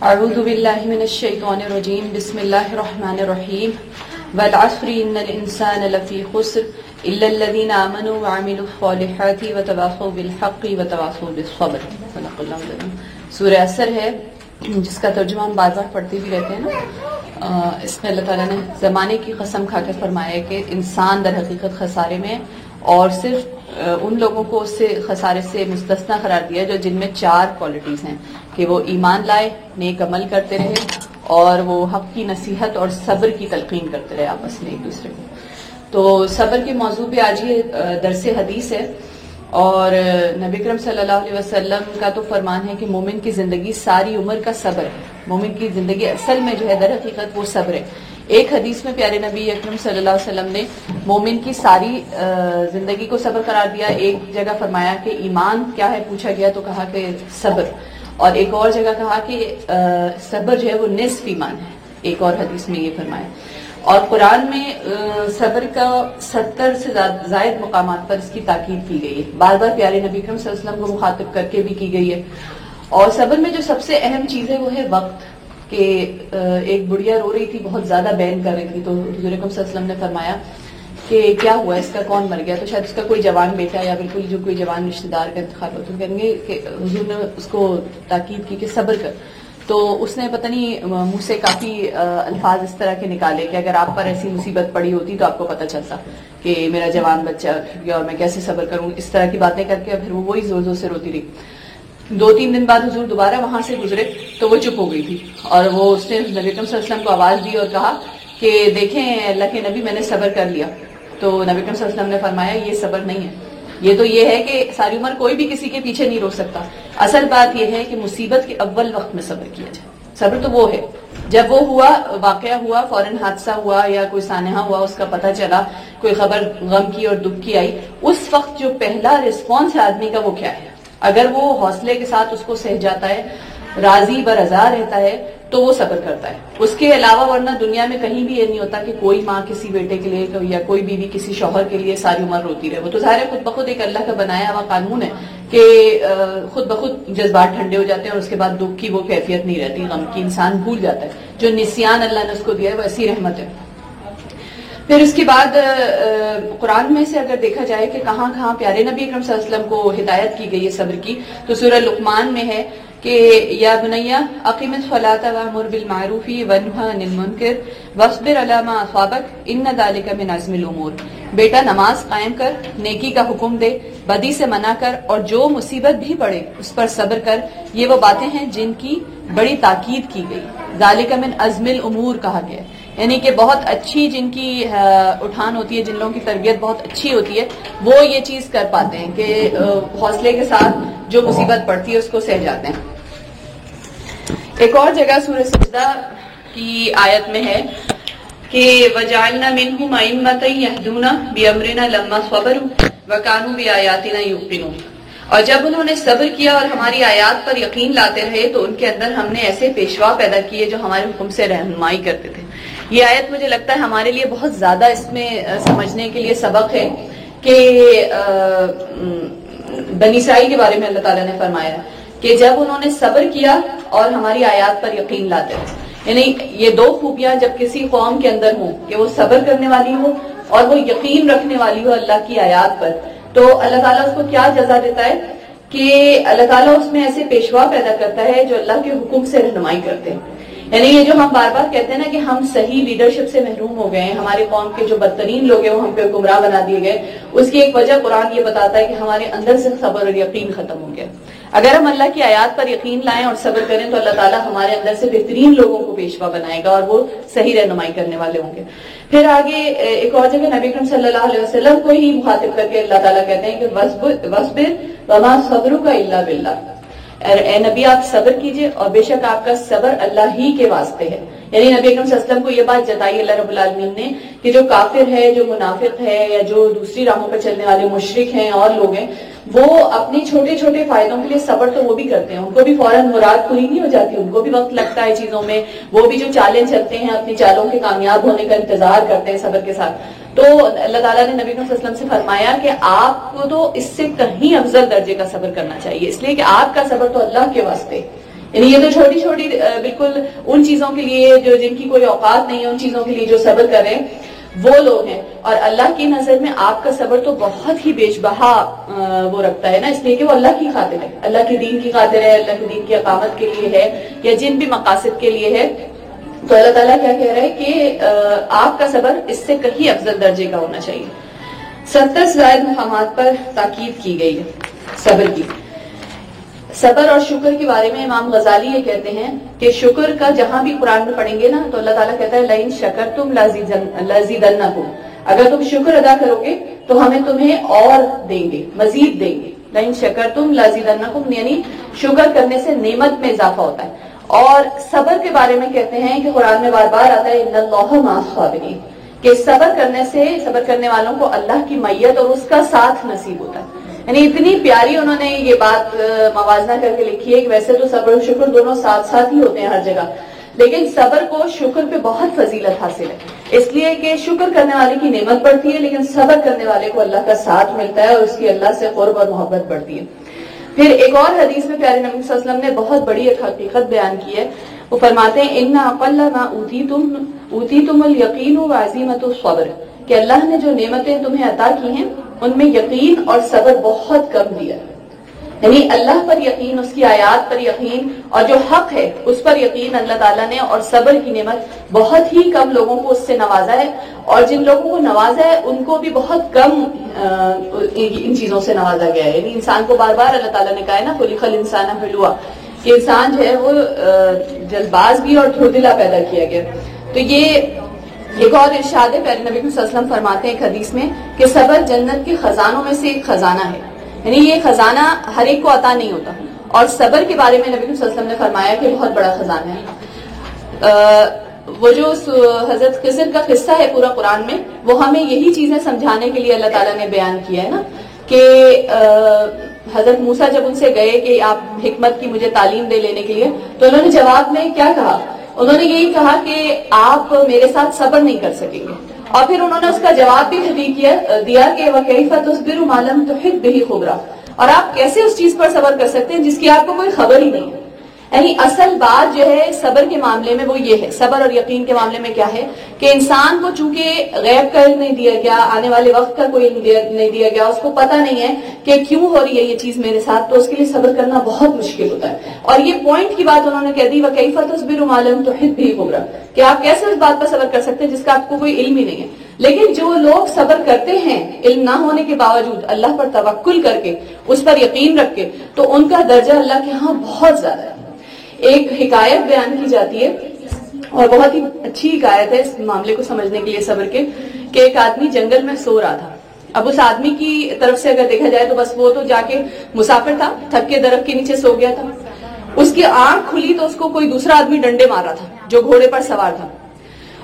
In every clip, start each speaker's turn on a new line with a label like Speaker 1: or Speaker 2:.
Speaker 1: اعوذ باللہ من الشیطان الرجیم بسم اللہ الرحمن الرحیم والعصر ان الانسان لفی خسر الا الذین آمنوا وعملوا الصالحات وتواصوا بالحق وتواصوا بالصبر. صدق اللہ العظیم. سورہ عصر ہے جس کا ترجمہ ہم بار بار پڑھتے بھی رہتے ہیں نا. اس میں اللہ تعالیٰ نے زمانے کی قسم کھا کر فرمایا ہے کہ انسان در حقیقت خسارے میں، اور صرف ان لوگوں کو اس سے خسارے سے مستثنا قرار دیا جو جن میں 4 کوالٹیز ہیں کہ وہ ایمان لائے، نیک عمل کرتے رہے، اور وہ حق کی نصیحت اور صبر کی تلقین کرتے رہے آپس میں ایک دوسرے کو. تو صبر کے موضوع پہ آج یہ درس حدیث ہے، اور نبی کرم صلی اللہ علیہ وسلم کا تو فرمان ہے کہ مومن کی زندگی ساری عمر کا صبر ہے. مومن کی زندگی اصل میں جو ہے در حقیقت وہ صبر ہے. ایک حدیث میں پیارے نبی اکرم صلی اللہ علیہ وسلم نے مومن کی ساری زندگی کو صبر قرار دیا. ایک جگہ فرمایا کہ ایمان کیا ہے پوچھا گیا تو کہا کہ صبر، اور ایک اور جگہ کہا کہ صبر جو ہے وہ نصف ایمان ہے. ایک اور حدیث میں یہ فرمایا. اور قرآن میں صبر کا 70 سے زائد مقامات پر اس کی تاکید کی گئی ہے. بار بار پیارے نبی اکرم صلی اللہ علیہ وسلم کو مخاطب کر کے بھی کی گئی ہے. اور صبر میں جو سب سے اہم چیز ہے وہ ہے وقت. کہ ایک بڑھیا رو رہی تھی، بہت زیادہ بین کر رہی تھی، تو حضور اکرم صلی اللہ علیہ وسلم نے فرمایا کہ کیا ہوا، اس کا کون مر گیا؟ تو شاید اس کا کوئی جوان بیٹا یا بالکل جو کوئی جوان رشتہ دار کا انتقال ہو. تو کہیں گے کہ حضور نے اس کو تاکید کی کہ صبر کر. تو اس نے پتہ نہیں منہ سے کافی الفاظ اس طرح کے نکالے کہ اگر آپ پر ایسی مصیبت پڑی ہوتی تو آپ کو پتہ چلتا کہ میرا جوان بچہ گیا اور میں کیسے صبر کروں. اس طرح کی باتیں کر کے پھر وہ وہی زور زور سے روتی رہی. 2-3 دن بعد حضور دوبارہ وہاں سے گزرے تو وہ چپ ہو گئی تھی، اور وہ اس نے نبی اکرم صلی اللہ علیہ وسلم کو آواز دی اور کہا کہ دیکھیں اللہ کے نبی، میں نے صبر کر لیا. تو نبی اکرم صلی اللہ علیہ وسلم نے فرمایا یہ صبر نہیں ہے، یہ ہے کہ ساری عمر کوئی بھی کسی کے پیچھے نہیں رو سکتا. اصل بات یہ ہے کہ مصیبت کے اول وقت میں صبر کیا جائے. صبر تو وہ ہے جب وہ ہوا، واقعہ ہوا، فوراً حادثہ ہوا یا کوئی سانحہ ہوا، اس کا پتہ چلا، کوئی خبر غم کی اور دکھ کی آئی، اس وقت جو پہلا رسپانس ہے آدمی کا وہ کیا ہے. اگر وہ حوصلے کے ساتھ اس کو سہ جاتا ہے، راضی برضا رہتا ہے، تو وہ صبر کرتا ہے. اس کے علاوہ ورنہ دنیا میں کہیں بھی یہ نہیں ہوتا کہ کوئی ماں کسی بیٹے کے لیے یا کوئی بیوی کسی شوہر کے لیے ساری عمر روتی رہے. وہ تو ظاہر ہے خود بخود ایک اللہ کا بنایا ہوا قانون ہے کہ خود بخود جذبات ٹھنڈے ہو جاتے ہیں، اور اس کے بعد دکھ کی وہ کیفیت نہیں رہتی، غم کی انسان بھول جاتا ہے. جو نسیان اللہ نے اس کو دیا ہے وہ ایسی رحمت ہے. پھر اس کے بعد قرآن میں سے اگر دیکھا جائے کہ کہاں کہاں پیارے نبی اکرم صلی اللہ علیہ وسلم کو ہدایت کی گئی ہے صبر کی، تو سورہ لقمان میں ہے کہ یا بنیا اقیم الصلاۃ وامر بالمعروف وانہ عن المنکر واصبر علی ما اصابک ان ذلک من عزم الامور. بیٹا نماز قائم کر، نیکی کا حکم دے، بدی سے منع کر، اور جو مصیبت بھی پڑے اس پر صبر کر. یہ وہ باتیں ہیں جن کی بڑی تاکید کی گئی. ذالک من عزم الامور کہا گیا، یعنی کہ بہت اچھی جن کی اٹھان ہوتی ہے، جن لوگوں کی تربیت بہت اچھی ہوتی ہے، وہ یہ چیز کر پاتے ہیں کہ حوصلے کے ساتھ جو مصیبت پڑتی ہے اس کو سہ جاتے ہیں. ایک اور جگہ سورہ سجدہ کی آیت میں ہے کہ وَجَعَلْنَا مِنْهُمْ أَئِمَّةً يَهْدُونَ بِأَمْرِنَا لَمَّا صَبَرُوا وَكَانُوا بِآيَاتِنَا يُوقِنُونَ. اور جب انہوں نے صبر کیا اور ہماری آیات پر یقین لاتے رہے تو ان کے اندر ہم نے ایسے پیشوا پیدا کیے جو ہمارے حکم سے رہنمائی کرتے تھے. یہ آیت مجھے لگتا ہے ہمارے لیے بہت زیادہ اس میں سمجھنے کے لیے سبق ہے کہ بنی اسرائیل کے بارے میں اللہ تعالیٰ نے فرمایا کہ جب انہوں نے صبر کیا اور ہماری آیات پر یقین لاتے رہے. یعنی یہ 2 خوبیاں جب کسی قوم کے اندر ہوں کہ وہ صبر کرنے والی ہو اور وہ یقین رکھنے والی ہو اللہ کی آیات پر، تو اللہ تعالیٰ اس کو کیا جزا دیتا ہے کہ اللہ تعالیٰ اس میں ایسے پیشوا پیدا کرتا ہے جو اللہ کے حکم سے رہنمائی کرتے ہیں. یعنی یہ جو ہم بار بار کہتے ہیں نا کہ ہم صحیح لیڈرشپ سے محروم ہو گئے ہیں، ہمارے قوم کے جو بدترین لوگ ہیں وہ ہم پہ گمراہ بنا دیے گئے، اس کی ایک وجہ قرآن یہ بتاتا ہے کہ ہمارے اندر سے صبر اور یقین ختم ہو گیا. اگر ہم اللہ کی آیات پر یقین لائیں اور صبر کریں تو اللہ تعالیٰ ہمارے اندر سے بہترین لوگوں کو پیشوا بنائے گا اور وہ صحیح رہنمائی کرنے والے ہوں گے. پھر آگے ایک اور جگہ نبی اکرم صلی اللہ علیہ وسلم کو ہی مخاطب کر کے اللہ تعالیٰ کہتے ہیں کہ وَاصْبِرْ وَمَا صَبْرُكَ إِلَّا بِاللَّهِ. اے نبی آپ صبر کیجئے اور بے شک آپ کا صبر اللہ ہی کے واسطے ہے. یعنی نبی اکرم صلی اللہ علیہ وسلم کو یہ بات جتائی اللہ رب العالمین نے کہ جو کافر ہے، جو منافق ہے، یا جو دوسری راہوں پہ چلنے والے مشرک ہیں اور لوگ ہیں، وہ اپنی چھوٹے چھوٹے فائدوں کے لیے صبر تو وہ بھی کرتے ہیں، ان کو بھی فوراً مراد پوری نہیں ہو جاتی، ان کو بھی وقت لگتا ہے چیزوں میں. وہ بھی جو چالیں چلتے ہیں اپنی چالوں کے کامیاب ہونے کا انتظار کرتے ہیں صبر کے ساتھ. تو اللہ تعالیٰ نے نبی صلی اللہ علیہ وسلم سے فرمایا کہ آپ کو تو اس سے کہیں افضل درجے کا صبر کرنا چاہیے، اس لیے کہ آپ کا صبر تو اللہ کے واسطے. یعنی یہ تو چھوٹی چھوٹی بالکل ان چیزوں کے لیے جو جن کی کوئی اوقات نہیں ہے، ان چیزوں کے لیے جو صبر کر رہے ہیں وہ لوگ ہیں. اور اللہ کی نظر میں آپ کا صبر تو بہت ہی بیش بہا وہ رکھتا ہے نا، اس لیے کہ وہ اللہ کی خاطر ہے، اللہ کے دین کی خاطر ہے، اللہ کے دین کی اقامت کے لیے ہے، یا جن بھی مقاصد کے لیے ہے. تو اللہ تعالیٰ کیا کہہ رہا ہے کہ آپ کا صبر اس سے کہیں افضل درجے کا ہونا چاہیے. 70 سے زائد مقامات پر تاکید کی گئی ہے صبر کی. صبر اور شکر کے بارے میں امام غزالی یہ کہتے ہیں کہ شکر کا جہاں بھی قرآن میں پڑھیں گے نا تو اللہ تعالیٰ کہتا ہے لئن شکرتم لازیدنکم، اگر تم شکر ادا کرو گے تو ہمیں تمہیں اور دیں گے، مزید دیں گے. لئن شکرتم لازیدنکم یعنی شکر کرنے سے نعمت میں اضافہ ہوتا ہے. اور صبر کے بارے میں کہتے ہیں کہ قرآن میں بار بار آتا ہے ان اللہ مع الصابرین، کہ صبر کرنے سے صبر کرنے والوں کو اللہ کی معیت اور اس کا ساتھ نصیب ہوتا ہے. یعنی اتنی پیاری انہوں نے یہ بات موازنہ کر کے لکھی ہے کہ ویسے تو صبر و شکر دونوں ساتھ ساتھ ہی ہوتے ہیں ہر جگہ، لیکن صبر کو شکر پہ بہت فضیلت حاصل ہے، اس لیے کہ شکر کرنے والے کی نعمت بڑھتی ہے، لیکن صبر کرنے والے کو اللہ کا ساتھ ملتا ہے اور اس کی اللہ سے قرب اور محبت بڑھتی ہے. پھر ایک اور حدیث میں پیارے نبی صلی اللہ علیہ وسلم نے بہت بڑی ایک حقیقت بیان کی ہے. وہ فرماتے ہیں ان اقل ما اوتیتم الیقین وعزیمۃ الصبر، کہ اللہ نے جو نعمتیں تمہیں عطا کی ہیں ان میں یقین اور صبر بہت کم دیا ہے. یعنی اللہ پر یقین، اس کی آیات پر یقین اور جو حق ہے اس پر یقین اللہ تعالیٰ نے، اور صبر کی نعمت بہت ہی کم لوگوں کو اس سے نوازا ہے، اور جن لوگوں کو نوازا ہے ان کو بھی بہت کم ان چیزوں سے نوازا گیا ہے. یعنی انسان کو بار بار اللہ تعالیٰ نے کہا ہے نا خلق الانسان حلوا، کہ انسان جو ہے وہ جلد باز بھی اور دھڑدلا پیدا کیا گیا. تو یہ ایک اور ارشاد ہے پیارے نبی صلی اللہ علیہ وسلم فرماتے ہیں ایک حدیث میں کہ صبر جنت کے خزانوں میں سے ایک خزانہ ہے. یعنی یہ خزانہ ہر ایک کو عطا نہیں ہوتا، اور صبر کے بارے میں نبی صلی اللہ علیہ وسلم نے فرمایا کہ بہت بڑا خزانہ ہے. وہ جو حضرت خضر کا قصہ ہے پورا قرآن میں، وہ ہمیں یہی چیزیں سمجھانے کے لیے اللہ تعالیٰ نے بیان کیا ہے نا، کہ حضرت موسیٰ جب ان سے گئے کہ آپ حکمت کی مجھے تعلیم دے لینے کے لیے، تو انہوں نے جواب میں کیا کہا؟ انہوں نے یہی کہا کہ آپ میرے ساتھ صبر نہیں کر سکیں گے. اور پھر انہوں نے اس کا جواب بھی دیا کہ وَكَيْفَ تُصْبِرُ مَا لَمْ تُحِطْ بِهِ خُبْرًا، اور آپ کیسے اس چیز پر صبر کر سکتے ہیں جس کی آپ کو کوئی خبر ہی نہیں ہے. یعنی اصل بات جو ہے صبر کے معاملے میں وہ یہ ہے، صبر اور یقین کے معاملے میں کیا ہے کہ انسان کو چونکہ غیب کا علم نہیں دیا گیا، آنے والے وقت کا کوئی علم نہیں دیا گیا، اس کو پتہ نہیں ہے کہ کیوں ہو رہی ہے یہ چیز میرے ساتھ، تو اس کے لیے صبر کرنا بہت مشکل ہوتا ہے. اور یہ پوائنٹ کی بات انہوں نے کہہ دی وَكَيْفَ تُصْبِرُ مَا لَمْ تُحِطْ بِهِ خُبْرًا، کہ آپ کیسے اس بات پر صبر کر سکتے ہیں جس کا آپ کو کوئی علم ہی نہیں ہے. لیکن جو لوگ صبر کرتے ہیں علم نہ ہونے کے باوجود، اللہ پر توکل کر کے، اس پر یقین رکھ کے، تو ان کا درجہ اللہ کے ہاں بہت زیادہ ہے. ایک حکایت بیان کی جاتی ہے اور بہت ہی اچھی حکایت ہے اس معاملے کو سمجھنے کے لیے صبر کے، کہ ایک آدمی جنگل میں سو رہا تھا. اب اس آدمی کی طرف سے اگر دیکھا جائے تو بس وہ تو جا کے مسافر تھا، تھک کے درخت کے نیچے سو گیا تھا. اس کی آنکھ کھلی تو اس کو کوئی دوسرا آدمی ڈنڈے مار رہا تھا جو گھوڑے پر سوار تھا،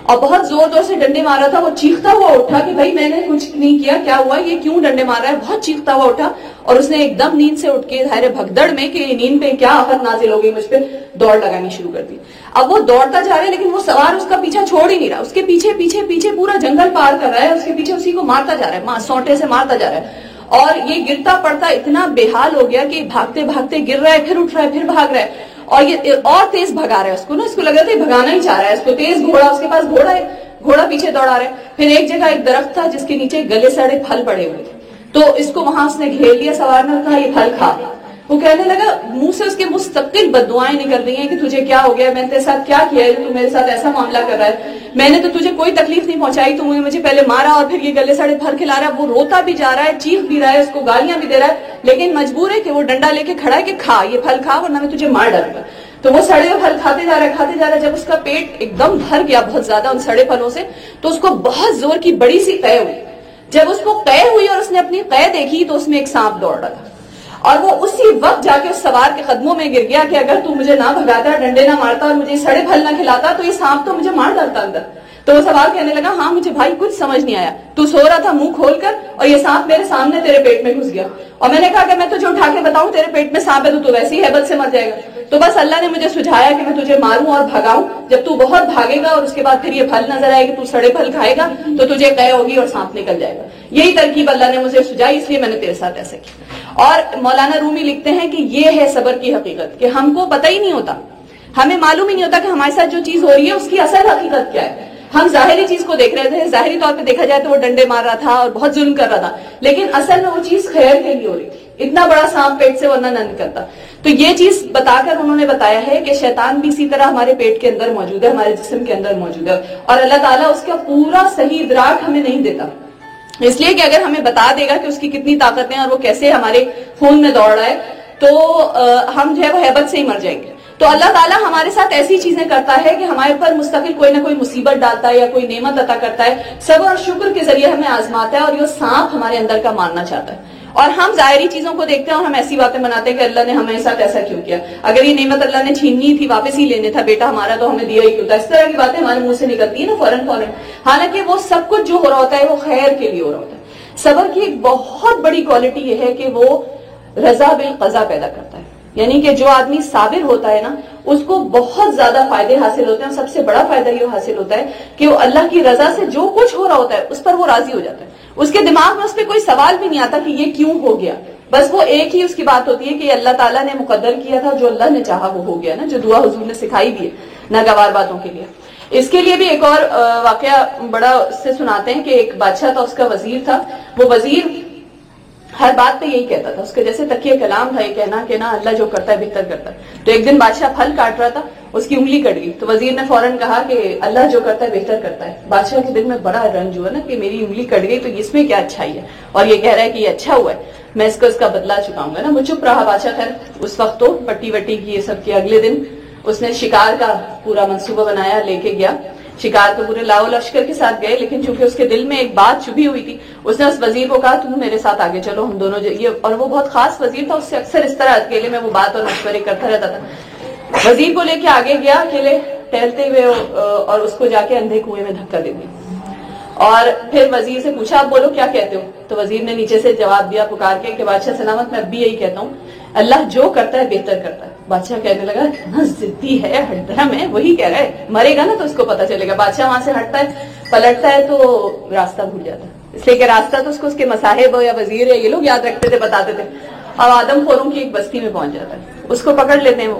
Speaker 1: اور بہت زور سے ڈنڈے مار رہا تھا. وہ چیختا ہوا اٹھا کہ بھائی میں نے کچھ نہیں کیا، کیا ہوا، یہ کیوں ڈنڈے مار رہا ہے؟ بہت چیختا ہوا اٹھا، اور اس نے ایک دم نیند سے اٹھ کے ظاہر بھگدڑ میں کہ نیند پہ کیا آفت نازل ہو گئی مجھ پہ، دوڑ لگانی شروع کر دی. اب وہ دوڑتا جا رہا ہے لیکن وہ سوار اس کا پیچھا چھوڑ ہی نہیں رہا، اس کے پیچھے پیچھے پیچھے پورا جنگل پار کر رہا ہے، اس کے پیچھے اسی کو مارتا جا رہا ہے، سونٹے سے مارتا جا رہا ہے. اور یہ گرتا پڑتا اتنا بے حال ہو گیا کہ بھاگتے بھاگتے گر رہا ہے، پھر اٹھ رہا ہے، پھر بھاگ رہا ہے، اور یہ اور تیز بھگا رہا ہے اس کو نا، اس کو لگ رہا تھا بھگانا ہی چاہ رہا ہے اس کو، تیز گھوڑا، اس کے پاس گھوڑا ہے، گھوڑا پیچھے دوڑا رہا ہے. پھر ایک جگہ ایک درخت تھا جس کے نیچے گلے سڑے پھل پڑے ہوئے تھے، تو اس کو وہاں اس نے گھیر لیا، سوار نے کہا یہ پھل کھا. وہ کہنے لگا، منہ سے اس کے مستقل بددعائیں نکل رہی ہیں کہ تجھے کیا ہو گیا، میں نے تیرے ساتھ کیا کیا ہے جو تو میرے ساتھ ایسا معاملہ کر رہا ہے، میں نے تو تجھے کوئی تکلیف نہیں پہنچائی، تو مجھے پہلے مارا اور پھر یہ گلے سڑے پھل کھلا رہا ہے. وہ روتا بھی جا رہا ہے، چیخ بھی رہا ہے، اس کو گالیاں بھی دے رہا ہے، لیکن مجبور ہے کہ وہ ڈنڈا لے کے کھڑا ہے کہ کھا، یہ پھل کھا ورنہ میں تجھے مار ڈالوں گا. تو وہ سڑے ہوئے پھل کھاتے جا رہا ہے، کھاتے جا رہا ہے. جب اس کا پیٹ ایک دم بھر گیا بہت زیادہ ان سڑے پھلوں سے، تو اس کو بہت زور کی بڑی سی قے ہوئی. جب اس کو قے ہوئی اور اس نے اپنی قے دیکھی تو اس میں ایک سانپ دوڑ رہا تھا، اور وہ اسی وقت جا کے اس سوار کے قدموں میں گر گیا کہ اگر تو مجھے نہ بھگاتا، ڈنڈے نہ مارتا اور مجھے سڑے پھل نہ کھلاتا تو یہ سانپ تو مجھے مار ڈالتا اندر. تو وہ سوار کہنے لگا، ہاں مجھے بھائی کچھ سمجھ نہیں آیا، تو سو رہا تھا منہ کھول کر اور یہ سانپ میرے سامنے تیرے پیٹ میں گھس گیا، اور میں نے کہا کہ میں تجھے اٹھا کے بتاؤں تیرے پیٹ میں سانپ ہے تو ویسے ہی ہیبت سے مر جائے گا. تو بس اللہ نے مجھے سجھایا کہ میں تجھے ماروں اور بھگاؤں، جب تو بہت بھاگے گا اور اس کے بعد پھر یہ پھل نظر آئے کہ تو سڑے پھل کھائے گا تو تجھے قے ہوگی اور سانپ نکل جائے گا. یہی ترکیب اللہ نے مجھے سجھائی، اس لیے میں نے تیرے ساتھ ایسا کیا. اور مولانا رومی لکھتے ہیں کہ یہ ہے صبر کی حقیقت، کہ ہم کو پتہ ہی نہیں ہوتا، ہمیں معلوم ہی نہیں ہوتا کہ ہمارے ساتھ جو چیز ہو رہی ہے اس کی اصل حقیقت کیا ہے. ہم ظاہری چیز کو دیکھ رہے تھے، ظاہری طور پہ دیکھا جائے تو وہ ڈنڈے مار رہا تھا اور بہت ظلم کر رہا تھا، لیکن اصل میں وہ چیز خیر کے لیے ہو رہی تھی. اتنا بڑا سانپ پیٹ سے ورنہ نہ نکلتا. تو یہ چیز بتا کر انہوں نے بتایا ہے کہ شیطان بھی اسی طرح ہمارے پیٹ کے اندر موجود ہے، ہمارے جسم کے اندر موجود ہے، اور اللہ تعالیٰ اس کا پورا صحیح ادراک ہمیں نہیں دیتا. اس لیے کہ اگر ہمیں بتا دے گا کہ اس کی کتنی طاقت ہے اور وہ کیسے ہمارے خون میں دوڑ رہا ہے تو ہم جو ہے وہ ہیبت سے ہی مر جائیں گے. تو اللہ تعالیٰ ہمارے ساتھ ایسی چیزیں کرتا ہے کہ ہمارے پر مستقل کوئی نہ کوئی مصیبت ڈالتا ہے یا کوئی نعمت عطا کرتا ہے، صبر اور شکر کے ذریعے ہمیں آزماتا ہے اور یہ سانپ ہمارے اندر کا مارنا چاہتا ہے. اور ہم ظاہری چیزوں کو دیکھتے ہیں اور ہم ایسی باتیں بناتے ہیں کہ اللہ نے ہمارے ساتھ ایسا کیوں کیا، اگر یہ نعمت اللہ نے چھیننی تھی واپس ہی لینے تھا بیٹا ہمارا تو ہمیں دیا ہی کیوں تھا. اس طرح کی باتیں ہمارے منہ سے نکلتی ہیں نا فوراً. حالانکہ وہ سب کچھ جو ہو رہا ہوتا ہے وہ خیر کے لیے ہو رہا ہوتا ہے. صبر کی ایک بہت بڑی کوالٹی یہ ہے کہ وہ رضا بالقضا پیدا کرتا ہے، یعنی کہ جو آدمی صابر ہوتا ہے نا اس کو بہت زیادہ فائدے حاصل ہوتے ہیں، اور سب سے بڑا فائدہ یہ حاصل ہوتا ہے کہ وہ اللہ کی رضا سے جو کچھ ہو رہا ہوتا ہے اس پر وہ راضی ہو جاتا ہے. اس کے دماغ میں اس پہ کوئی سوال بھی نہیں آتا کہ یہ کیوں ہو گیا، بس وہ ایک ہی اس کی بات ہوتی ہے کہ اللہ تعالیٰ نے مقدر کیا تھا، جو اللہ نے چاہا وہ ہو گیا نا، جو دعا حضور نے سکھائی بھی ہے ناگوار باتوں کے لیے. اس کے لیے بھی ایک اور واقعہ بڑا سے سناتے ہیں کہ ایک بادشاہ تھا، اس کا وزیر تھا. وہ وزیر ہر بات پہ یہی کہتا تھا، اس کے جیسے تکیہ کلام تھا یہ کہنا کہ نا اللہ جو کرتا ہے بہتر کرتا ہے. تو ایک دن بادشاہ پھل کاٹ رہا تھا، اس کی انگلی کٹ گئی، تو وزیر نے فوراً کہا کہ اللہ جو کرتا ہے بہتر کرتا ہے. بادشاہ کے دل میں بڑا رنج ہوا نا کہ میری انگلی کٹ گئی تو اس میں کیا اچھائی ہے، اور یہ کہہ رہا ہے کہ یہ اچھا ہوا ہے، میں اس کا بدلہ چکاؤں گا نا. وہ چپ رہا بادشاہ. خیر اس وقت تو پٹی وٹی کی یہ سب کی. اگلے دن اس نے شکار کا پورا منصوبہ بنایا، لے کے گیا شکار. تو پورے لاؤ لشکر کے ساتھ گئے، لیکن چونکہ اس کے دل میں ایک بات چھپی ہوئی تھی، اس نے اس وزیر کو کہا تم میرے ساتھ آگے چلو، ہم دونوں یہ. اور وہ بہت خاص وزیر تھا، اس سے اکثر اس طرح اکیلے میں وہ بات اور مشورے کرتا رہتا تھا. وزیر کو لے کے آگے گیا اکیلے ٹہلتے ہوئے، اور اس کو جا کے اندھے کنویں میں دھکا دے دیا. اور پھر وزیر سے پوچھا آپ بولو کیا کہتے ہو. تو وزیر نے نیچے سے جواب دیا پکار کے کہ بادشاہ سلامت میں اب بھی یہی کہتا ہوں، اللہ جو کرتا ہے بہتر کرتا ہے. بادشاہ کہنے لگا اتنا ضدی ہے ہٹدرم ہے، وہی کہہ رہا ہے مرے گا نا تو اس کو پتا چلے گا. بادشاہ وہاں سے ہٹتا ہے، پلٹتا ہے تو راستہ بھول جاتا ہے، اس لیے کہ راستہ تو اس کے مصاحب یا وزیر یا یہ لوگ یاد رکھتے تھے، بتاتے تھے. اب آدم خوروں کی ایک بستی میں پہنچ جاتا ہے، اس کو پکڑ لیتے ہیں. وہ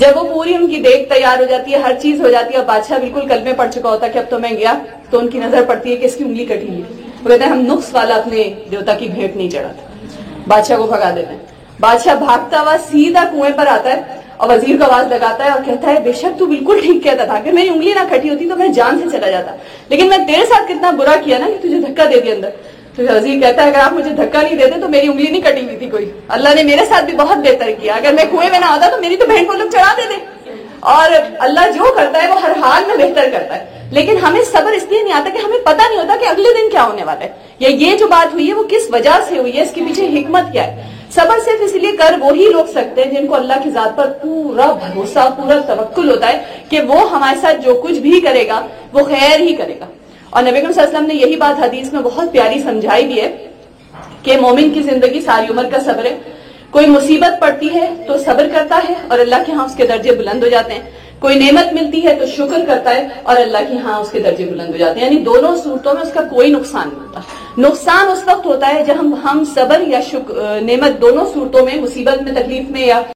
Speaker 1: جب وہ پوری ان کی دیکھ تیار ہو جاتی ہے، ہر چیز ہو جاتی ہے، اور بادشاہ بالکل قلبے پڑ چکا ہوتا ہے کہ اب تو میں گیا. تو ان کی نظر پڑتی ہے کہ اس کی انگلی کٹی ہوئی. وہ کہتے ہیں ہم نقص والا اپنے دیوتا کی بھیٹ نہیں چڑھاتے. بادشاہ کو بھگا دیتے ہیں. بادشاہ بھاگتا ہوا سیدھا کنویں پر آتا ہے اور وزیر کو آواز لگاتا ہے اور کہتا ہے بے شک تو بالکل ٹھیک کہتا تھا کہ میری انگلی نہ کٹی ہوتی تو میں جان سے چلا جاتا، لیکن میں تیرے ساتھ کتنا برا کیا نا کہ تجھے دھکا دے دیا اندر. تو وزیر کہتا ہے اگر آپ مجھے دھکا نہیں دیتے تو میری انگلی نہیں کٹی ہوئی تھی کوئی، اللہ نے میرے ساتھ بھی بہت بہتر کیا. اگر میں کنویں میں نہ ہوتا تو میری تو بہن کو لوگ چڑھا دیتے. اور اللہ جو کرتا ہے وہ ہر حال میں بہتر کرتا ہے. لیکن ہمیں صبر اس لیے نہیں آتا کہ ہمیں پتہ نہیں ہوتا کہ اگلے دن کیا ہونے والا ہے، یا یہ جو بات ہوئی ہے وہ کس وجہ سے ہوئی ہے، اس کے پیچھے حکمت کیا ہے. صبر صرف اس لیے کر وہی لوگ سکتے ہیں جن کو اللہ کی ذات پر پورا بھروسہ، پورا توکل ہوتا ہے کہ وہ ہمارے ساتھ جو کچھ بھی کرے گا وہ خیر ہی کرے گا. اور نبی کریم صلی اللہ علیہ وسلم نے یہی بات حدیث میں بہت پیاری سمجھائی بھی ہے کہ مومن کی زندگی ساری عمر کا صبر ہے. کوئی مصیبت پڑتی ہے تو صبر کرتا ہے اور اللہ کے ہاں اس کے درجے بلند ہو جاتے ہیں. کوئی نعمت ملتی ہے تو شکر کرتا ہے اور اللہ کے ہاں اس کے درجے بلند ہو جاتے ہیں. یعنی دونوں صورتوں میں اس کا کوئی نقصان نہیں ہوتا. نقصان اس وقت ہوتا ہے جب ہم صبر یا نعمت دونوں صورتوں میں، مصیبت میں، تکلیف میں یا